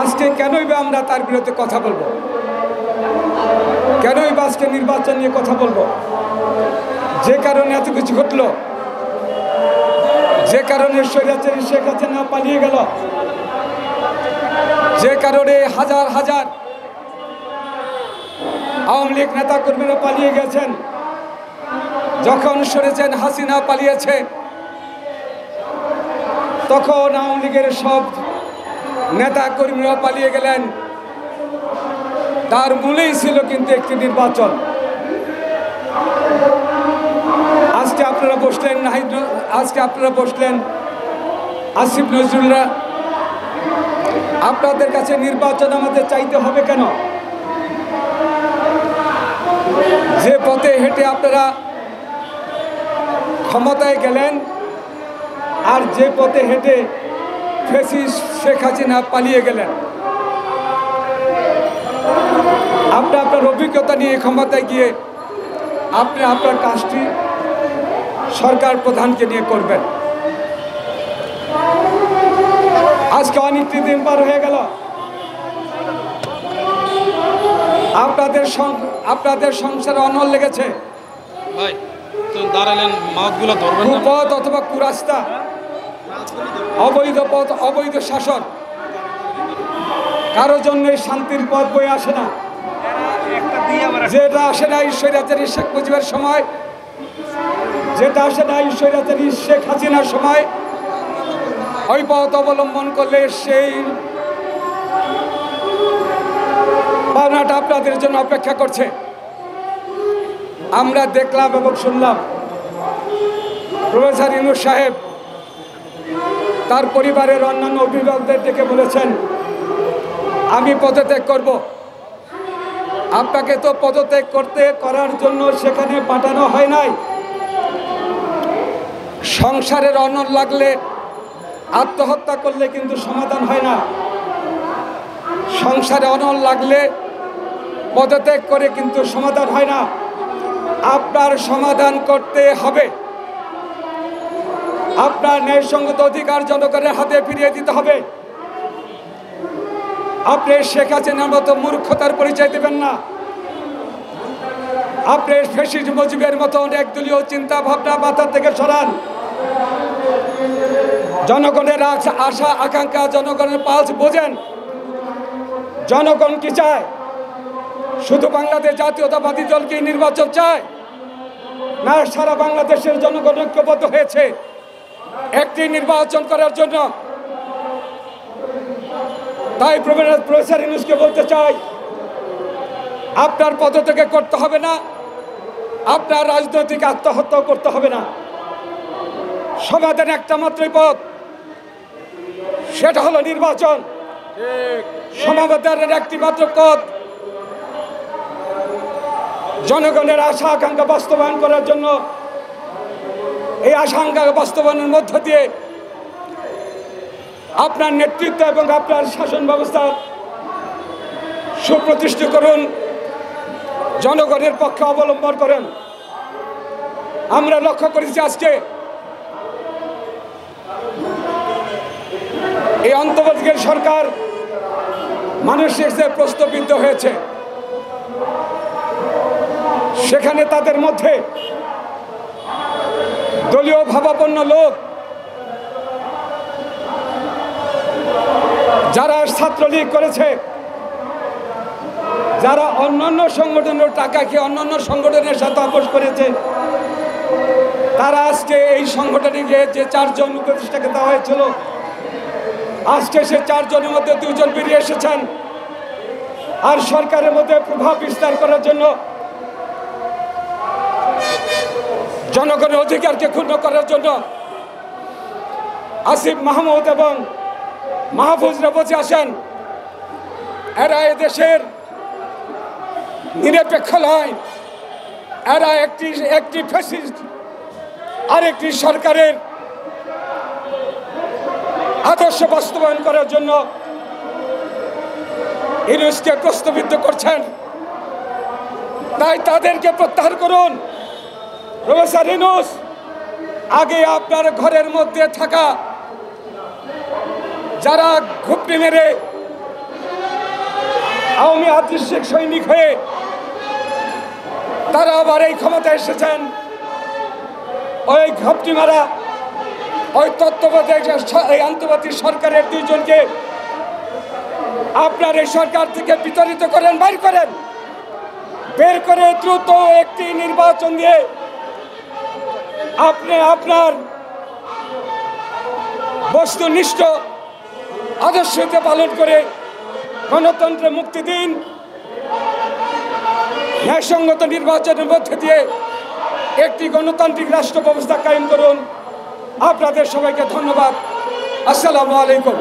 আজকে কেনই বা আমরা তার বিরুদ্ধে কথা বলবো? কেনই বা আজকে নির্বাচন নিয়ে কথা বলবো? যে কারণে এত কিছু ঘটলো, যে কারণে স্বৈরাচারী শেখ হাসিনা পালিয়ে গেল, যে কারণে হাজার হাজার আওয়ামী লীগ নেতা কর্মীরা পালিয়ে গেছেন। যখন শুনেছেন হাসিনা পালিয়েছে, তখন আওয়ামী লীগের সব নেতা কর্মীরা পালিয়ে গেলেন। তার মূলেই ছিল কিন্তু একটি নির্বাচন। আজকে আপনারা বসলেন আসিফ নজরুলরা। আপনাদের কাছে নির্বাচন আমাদের চাইতে হবে কেন? যে পথে হেঁটে আপনারা ক্ষমতায় গেলেন, আর যে পথে হেঁটে ফ্যাসিস্ট শেখ হাসিনা পালিয়ে গেলেন, আপনি আপনার অভিজ্ঞতা নিয়ে ক্ষমতায় গিয়ে আপনি আপনার কাজটি সরকার প্রধানকে নিয়ে করবেন। আজকে অনেকটি দিন পার হয়ে গেল। আপনাদের সংসারে অনল লেগেছে। কুপথ অথবা কুরাস্তা, অবৈধ পথ, অবৈধ শাসন, কারো জন্য শান্তির পথ বয়ে আসে না। যেটা আসে না স্বৈরাচারী শেখ মুজিবের সময়, যেটা আসে না স্বৈরাচারী শেখ হাসিনার সময়, ওই পথ অবলম্বন করলে সেই পাওনাটা আপনাদের জন্য অপেক্ষা করছে। আমরা দেখলাম এবং শুনলাম প্রফেসর ইউনূস সাহেব তার পরিবারের অন্যান্য অভিভাবকদের ডেকে বলেছেন, আমি পদত্যাগ করব। আপনাকে তো পদত্যাগ করার জন্য সেখানে পাঠানো হয় নাই। সংসারের অনল লাগলে, আত্মহত্যা করলে কিন্তু সমাধান হয় না। সংসারে অনল লাগলে পদত্যাগ করে কিন্তু সমাধান হয় না। আপনার সমাধান করতে হবে। আপনার ন্যায়সঙ্গত অধিকার জনগণের হাতে ফিরিয়ে দিতে হবে। আপনি শেখ হাসিনার মতো মূর্খতার পরিচয় দেবেন না। আপনি ফ্যাসিস্ট মুজিবের মতো একদলীয় চিন্তা ভাবনা মাথা থেকে সরান। জনগণের আশা আকাঙ্ক্ষা, জনগণের পালস বোঝেন। জনগণ কি চায়? শুধু বাংলাদেশ জাতীয়তাবাদী দলকে নির্বাচন চায়, না সারা বাংলাদেশের জনগণ ঐক্যবদ্ধ হয়েছে একটি নির্বাচন করার জন্য? তাই প্রফেসর ইউনূসকে বলতে চাই, আপনার পদত্যাগ করতে হবে না, আপনার রাজনৈতিক আত্মহত্যা করতে হবে না। সমাধান একটা মাত্রই পথ, সেটা হলো নির্বাচন। সমাধানের একটি মাত্র পথ, জনগণের আশা আকাঙ্ক্ষা বাস্তবায়ন করার জন্য। এই আশা আকাঙ্ক্ষা বাস্তবায়নের মধ্য দিয়ে আপনার নেতৃত্ব এবং আপনার শাসন ব্যবস্থা সুপ্রতিষ্ঠিত করুন, জনগণের পক্ষে অবলম্বন করেন। আমরা লক্ষ্য করেছি আজকে এই অন্তর্বর্তীকালীন সরকার মানুষের যে প্রশ্নবিদ্ধ হয়েছে, সেখানে তাদের মধ্যে দলীয় ভাবাপন্ন লোক, যারা ছাত্রলীগ করেছে, যারা অন্যান্য সংগঠনের টাকা খেয়ে অন্যান্য সংগঠনের সাথে আপোষ করেছে, তারা আজকে এই সংগঠনে যে 4 জন উপদেষ্টাকে দেওয়া হয়েছিল, আজকে সে 4 জনের মধ্যে 2 জন বেরিয়ে এসেছেন। আর সরকারের মধ্যে প্রভাব বিস্তার করার জন্য, জনগণের অধিকারকে ক্ষুণ্ণ করার জন্য আসিফ মাহমুদ এবং মাহফুজরা বসে আসেন। এরা এদেশের নিরপেক্ষ নয়, এরা একটি ফ্যাসিস্ট আরেকটি সরকারের আদর্শ বাস্তবায়ন করার জন্য ইউনূসকে প্রশ্নবিদ্ধ করছেন। তাই তাদেরকে প্রত্যাহার করুন। প্রফেসর ইউনূস, আগে আপনার ঘরের মধ্যে থাকা যারা ঘুপড়ি মেরে আওয়ামী আদৃশ্যিক সৈনিক হয়ে তারা আবার এই ক্ষমতায় এসেছেন, ওই ঘুপড়ি মারা ওই তত্ত্বাবধায়ক এই আন্তর্জাতিক সরকারের দুইজনকে আপনার এই সরকার থেকে বিতাড়িত করেন, বাইর করেন, বের করে দ্রুত একটি নির্বাচন দিয়ে আপনি আপনার বস্তুনিষ্ঠ আদর্শকে পালন করে গণতন্ত্রে মুক্তি দিন। ন্যায়সঙ্গত নির্বাচনের মধ্যে দিয়ে একটি গণতান্ত্রিক রাষ্ট্র ব্যবস্থা কায়েম করুন। আপনাদের সবাইকে ধন্যবাদ। আসসালামু আলাইকুম।